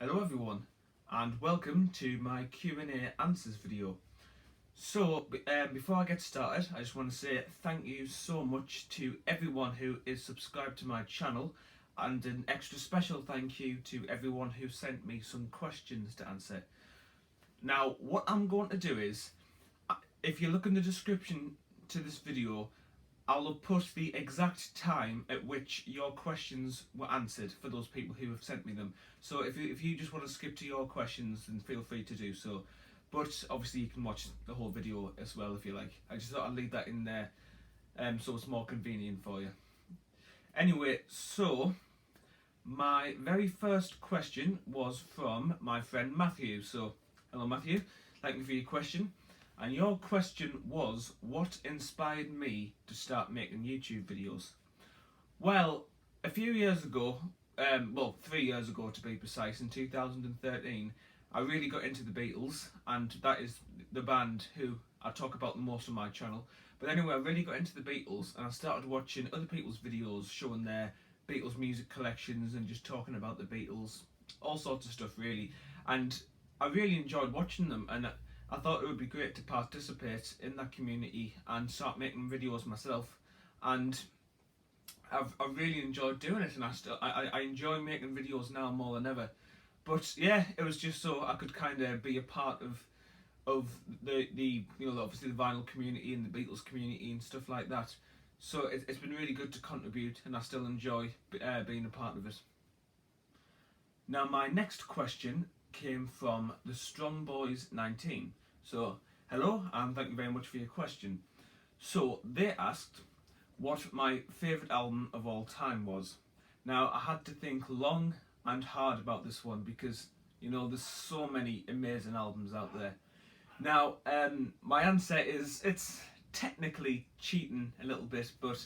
Hello everyone, and welcome to my Q&A answers video. So, before I get started, I just want to say thank you so much to everyone who is subscribed to my channel, and an extra special thank you to everyone who sent me some questions to answer. Now, what I'm going to do is, if you look in the description to this video, I'll put the exact time at which your questions were answered for those people who have sent me them. So if you just want to skip to your questions, then feel free to do so. But obviously you can watch the whole video as well if you like. I just thought I'd leave that in there so it's more convenient for you. Anyway, so my very first question was from my friend Matthew. So hello Matthew, thank you for your question. And your question was, what inspired me to start making YouTube videos? Well, a few years ago, 3 years ago to be precise, in 2013, I really got into the Beatles, and that is the band who I talk about the most on my channel. But anyway, I really got into the Beatles, and I started watching other people's videos showing their Beatles music collections and just talking about the Beatles, all sorts of stuff really. And I really enjoyed watching them, and I thought it would be great to participate in that community and start making videos myself, and I've really enjoyed doing it, and I enjoy making videos now more than ever. But yeah, it was just so I could kind of be a part of the obviously the vinyl community and the Beatles community and stuff like that. So it's been really good to contribute, and I still enjoy being a part of it. Now my next question came from the Strong Boys 19. So hello, and thank you very much for your question. So they asked what my favourite album of all time was. Now I had to think long and hard about this one because there's so many amazing albums out there. Now my answer is, it's technically cheating a little bit, but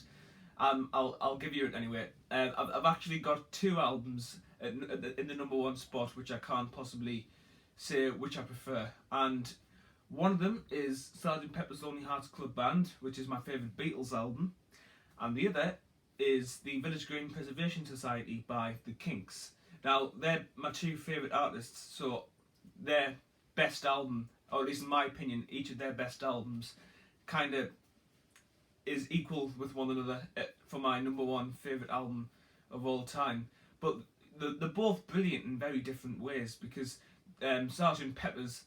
I'll give you it anyway. I've actually got two albums in the number one spot, which I can't possibly say which I prefer, and one of them is Sgt. Pepper's Lonely Hearts Club Band, which is my favourite Beatles album, and the other is the Village Green Preservation Society by the Kinks. Now they're my two favourite artists, so their best album, or at least in my opinion, each of their best albums kind of is equal with one another for my number one favourite album of all time. But they're both brilliant in very different ways, because Sgt. Pepper's,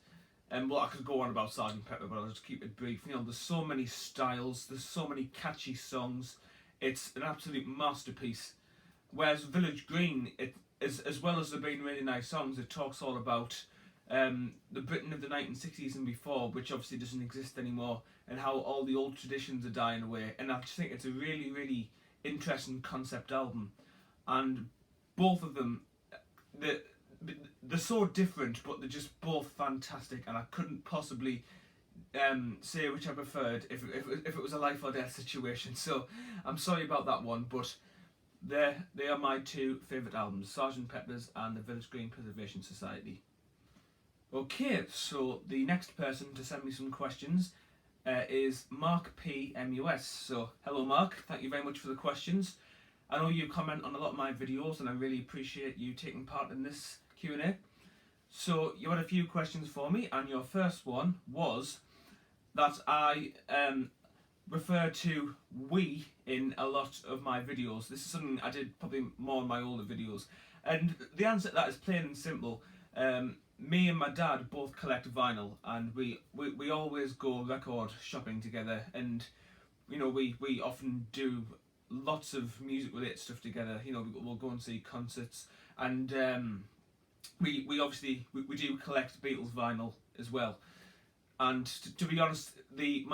I could go on about Sgt. Pepper, but I'll just keep it brief. There's so many styles, there's so many catchy songs. It's an absolute masterpiece. Whereas Village Green, it is, as well as there being really nice songs, it talks all about the Britain of the 1960s and before, which obviously doesn't exist anymore, and how all the old traditions are dying away. And I just think it's a really, really interesting concept album. And both of them, they're so different, but they're just both fantastic, and I couldn't possibly say which I preferred if it was a life or death situation. So I'm sorry about that one, but they are my two favourite albums, Sgt. Pepper's and the Village Green Preservation Society. Okay, so the next person to send me some questions is MarkPMus. So hello Mark, thank you very much for the questions. I know you comment on a lot of my videos, and I really appreciate you taking part in this Q&A. So you had a few questions for me, and your first one was that I refer to we in a lot of my videos. This is something I did probably more in my older videos, and the answer to that is plain and simple. Me and my dad both collect vinyl, and we always go record shopping together, and we often do lots of music related stuff together. We'll go and see concerts, and we obviously do collect Beatles vinyl as well. And to be honest, the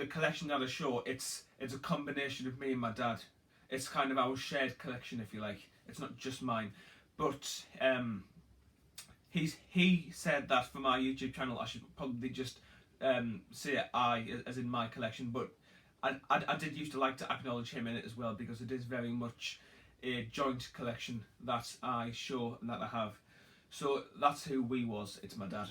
collection that I show, it's a combination of me and my dad. It's kind of our shared collection, if you like. It's not just mine. But he said that for my YouTube channel I should probably just say I, as in my collection, but I did used to like to acknowledge him in it as well, because it is very much a joint collection that I show and that I have. So that's who we was, it's my dad.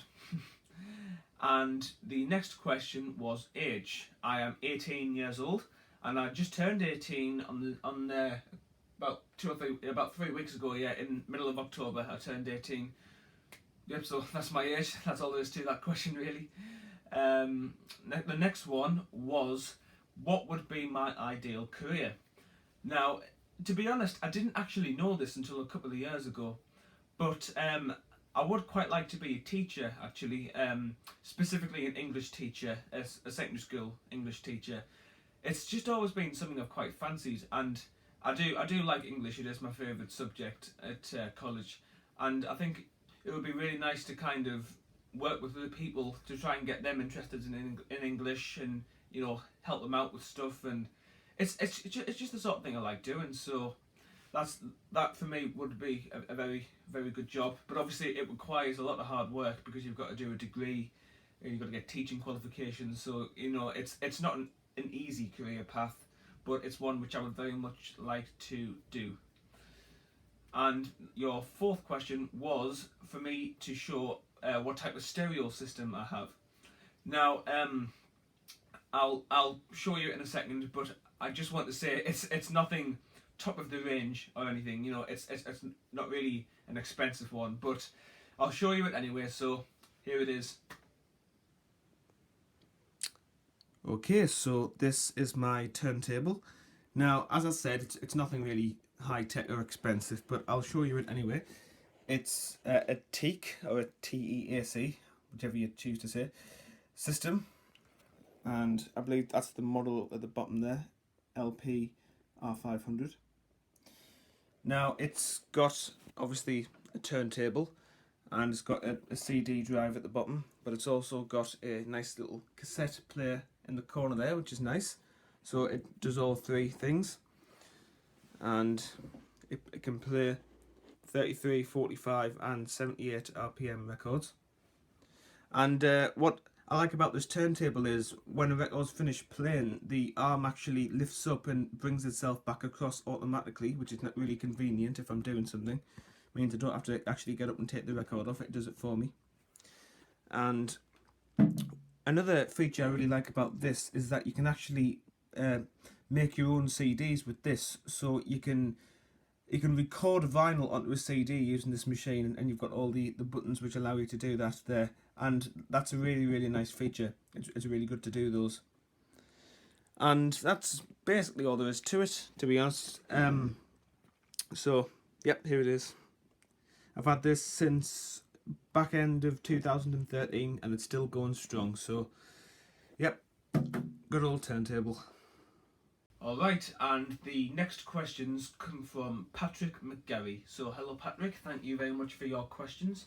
And the next question was age. I am 18 years old, and I just turned 18 about 3 weeks ago. Yeah, in middle of October I turned 18. Yep, so that's my age. That's all there is to that question, really. The next one was, what would be my ideal career? Now, to be honest, I didn't actually know this until a couple of years ago, but I would quite like to be a teacher, actually, specifically an English teacher, a secondary school English teacher. It's just always been something I've quite fancied, and I do like English. It is my favourite subject at college, and I think it would be really nice to kind of work with other people to try and get them interested in English, and help them out with stuff. And it's just the sort of thing I like doing. So that for me would be a very, very good job. But obviously it requires a lot of hard work, because you've got to do a degree and you've got to get teaching qualifications. So it's not an easy career path, but it's one which I would very much like to do. And your fourth question was for me to show what type of stereo system I have. Now, I'll show you in a second, but I just want to say it's nothing top of the range or anything. It's not really an expensive one, but I'll show you it anyway. So here it is. Okay, so this is my turntable. Now, as I said, it's nothing really high tech or expensive, but I'll show you it anyway. It's a teak, or a TEAC, whichever you choose to say, system, and I believe that's the model at the bottom there, LP R500. Now, it's got obviously a turntable, and it's got a CD drive at the bottom, but it's also got a nice little cassette player in the corner there, which is nice. So it does all three things, and it can play 33, 45 and 78 RPM records. And what I like about this turntable is when a record's finished playing, the arm actually lifts up and brings itself back across automatically, which is not really convenient if I'm doing something. It means I don't have to actually get up and take the record off, it does it for me. And another feature I really like about this is that you can actually make your own CDs with this. So you can record vinyl onto a CD using this machine, and you've got all the buttons which allow you to do that there, and that's a really, really nice feature. It's really good to do those. And that's basically all there is to it, to be honest. So yep, here it is. I've had this since back end of 2013 and it's still going strong. So yep, good old turntable. Alright, and the next questions come from Patrick McGarry. So hello Patrick, thank you very much for your questions.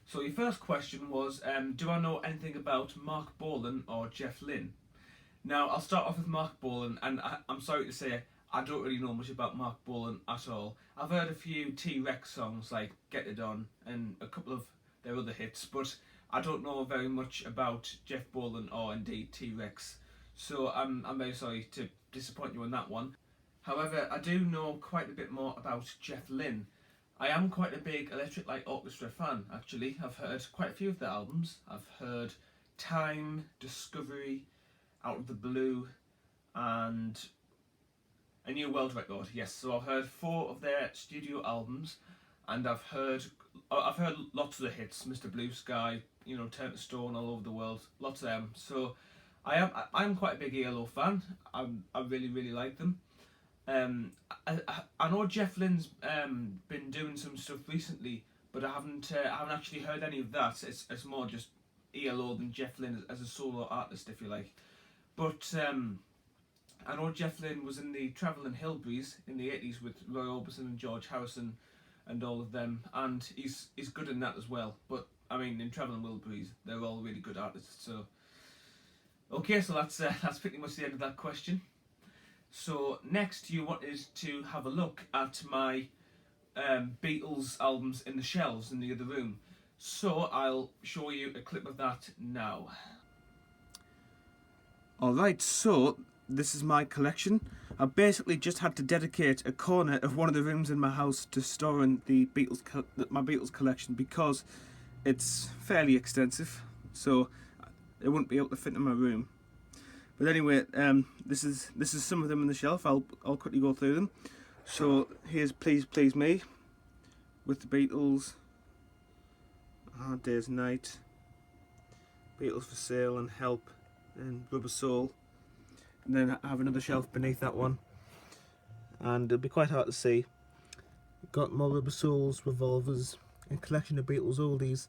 So your first question was, do I know anything about Mark Bolan or Jeff Lynne? Now I'll start off with Mark Bolan, and I'm sorry to say I don't really know much about Mark Bolan at all. I've heard a few T-Rex songs like Get It On and a couple of their other hits, but I don't know very much about Jeff Bolan or indeed T-Rex. So I'm very sorry to disappoint you on that one. However, I do know quite a bit more about Jeff Lynne. I am quite a big Electric Light Orchestra fan, actually. I've heard quite a few of their albums. I've heard Time, Discovery, Out of the Blue, and A New World Record. Yes, so I've heard 4 of their studio albums, and I've heard lots of the hits. Mr. Blue Sky, Turn to Stone, All Over the World, lots of them. So I'm quite a big ELO fan. I really, really like them. I know Jeff Lynne's been doing some stuff recently, but I haven't actually heard any of that. It's more just ELO than Jeff Lynne as a solo artist, if you like. But I know Jeff Lynne was in the Travelling Hillbillies in the 80s with Roy Orbison and George Harrison and all of them, and he's good in that as well. But I mean, in Travelling Wilburys, they're all really good artists. So okay, so that's pretty much the end of that question. So next you wanted to have a look at my Beatles albums in the shelves in the other room. So I'll show you a clip of that now. Alright, so this is my collection. I basically just had to dedicate a corner of one of the rooms in my house to storing my Beatles collection, because it's fairly extensive, so it wouldn't be able to fit in my room. But anyway, this is some of them in the shelf. I'll quickly go through them. So here's Please Please Me with the Beatles, Hard Day's Night, Beatles for Sale and Help, and Rubber Soul. And then I have another shelf beneath that one, and it'll be quite hard to see. Got more Rubber Souls, Revolvers, a collection of Beatles oldies,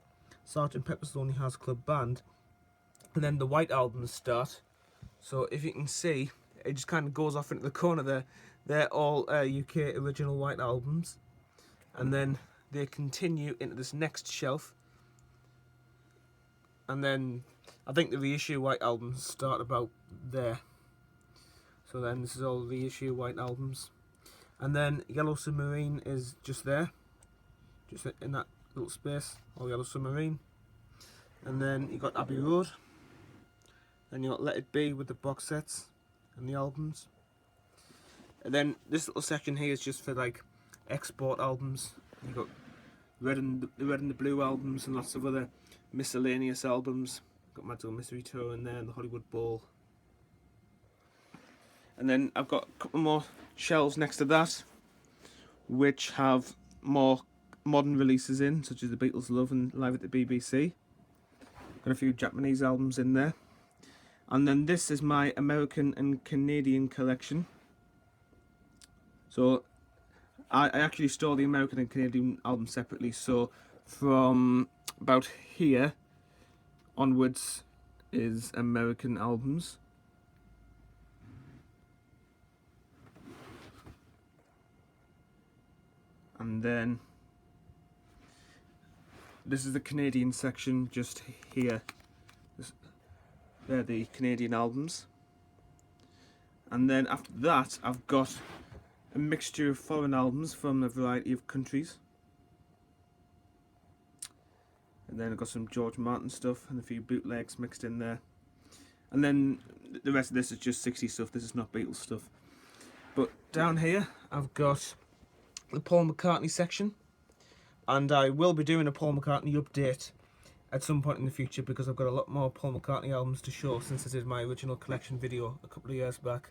Sgt. Pepper's Lonely Hearts Club Band, and then the White Albums start. So if you can see, it just kind of goes off into the corner there. They're all UK original White Albums, and then they continue into this next shelf, and then I think the reissue White Albums start about there. So then this is all reissue White Albums, and then Yellow Submarine is just there, just in that little space, all Yellow Submarine. And then you got Abbey Road, then you got Let It Be with the box sets and the albums. And then this little section here is just for like export albums. You got the Red and the Blue albums and lots of other miscellaneous albums. Got Magical Mystery Tour in there and the Hollywood Bowl. And then I've got a couple more shelves next to that, which have more modern releases in, such as the Beatles Love and Live at the BBC. Got a few Japanese albums in there. And then this is my American and Canadian collection. So I actually store the American and Canadian albums separately, so from about here onwards is American albums. And then this is the Canadian section just here. They're the Canadian albums. And then after that I've got a mixture of foreign albums from a variety of countries. And then I've got some George Martin stuff and a few bootlegs mixed in there. And then the rest of this is just 60s stuff, this is not Beatles stuff. But down here I've got the Paul McCartney section, and I will be doing a Paul McCartney update at some point in the future because I've got a lot more Paul McCartney albums to show since I did my original collection video a couple of years back.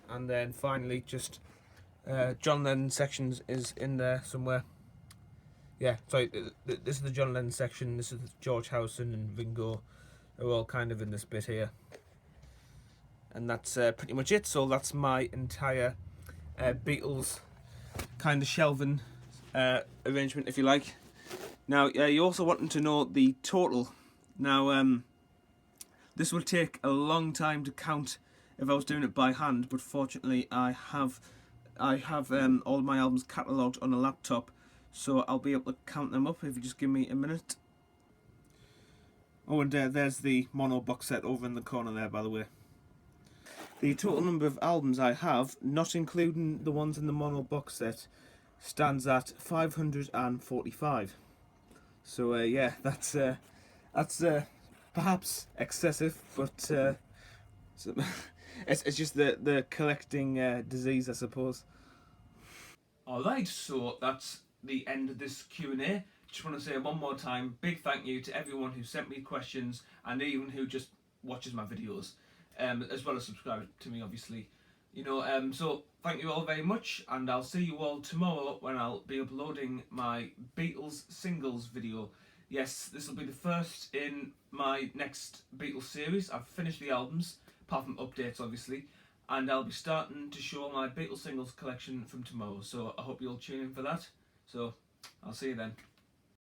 And then finally just John Lennon sections is in there somewhere. Yeah, sorry, this is the John Lennon section, this is George Harrison and Ringo are all kind of in this bit here. And that's pretty much it. So that's my entire Beatles kind of shelving arrangement, if you like. Now, you also wanted to know the total. Now, this will take a long time to count if I was doing it by hand, but fortunately I have all of my albums catalogued on a laptop, so I'll be able to count them up if you just give me a minute. Oh, and there's the mono box set over in the corner there, by the way. The total number of albums I have, not including the ones in the mono box set, stands at 545. So yeah, that's perhaps excessive, but it's just the collecting disease, I suppose. Alright, so that's the end of this Q&A. Just want to say one more time, big thank you to everyone who sent me questions and even who just watches my videos. As well as subscribe to me, obviously. You know, so thank you all very much, and I'll see you all tomorrow when I'll be uploading my Beatles singles video. Yes, this will be the first in my next Beatles series. I've finished the albums, apart from updates, obviously, and I'll be starting to show my Beatles singles collection from tomorrow. So I hope you'll tune in for that. So I'll see you then.